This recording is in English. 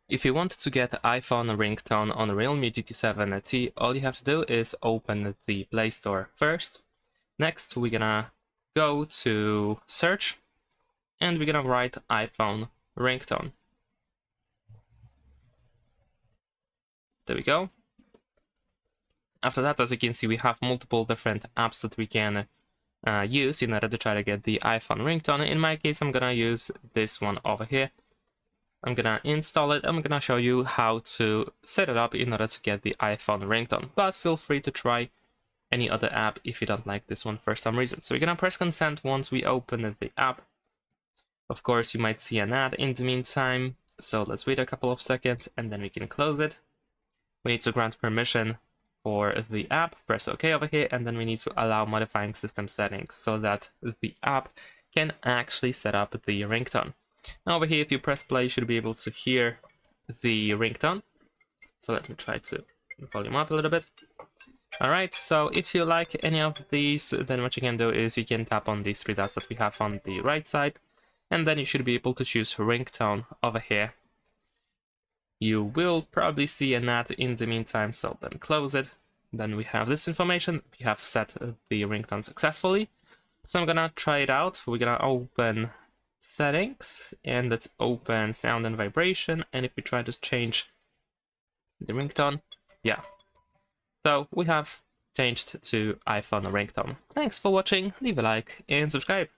If you want to get iPhone ringtone on Realme GT7T, all you have to do is open the Play Store first. Next, we're gonna go to search and we're gonna write iPhone ringtone. There we go. After that, as you can see, we have multiple different apps that we can use in order to try to get the iPhone ringtone. In my case, I'm gonna use this one over here. I'm gonna install it. I'm gonna show you how to set it up in order to get the iPhone ringtone. But feel free to try any other app if you don't like this one for some reason. So we're gonna press consent once we open the app. Of course, you might see an ad in the meantime. So let's wait a couple of seconds and then we can close it. We need to grant permission for the app, press OK over here, and then we need to allow modifying system settings so that the app can actually set up the ringtone. Now over here, if you press play, you should be able to hear the ringtone. So let me try to volume up a little bit. Alright, so if you like any of these, then what you can do is you can tap on these three dots that we have on the right side, and then you should be able to choose ringtone over here. You will probably see an ad in the meantime, so then close it. Then we have this information. We have set the ringtone successfully. So I'm gonna try it out. We're gonna open settings and let's open sound and vibration. And if we try to change the ringtone, yeah. So we have changed to iPhone ringtone. Thanks for watching. Leave a like and subscribe.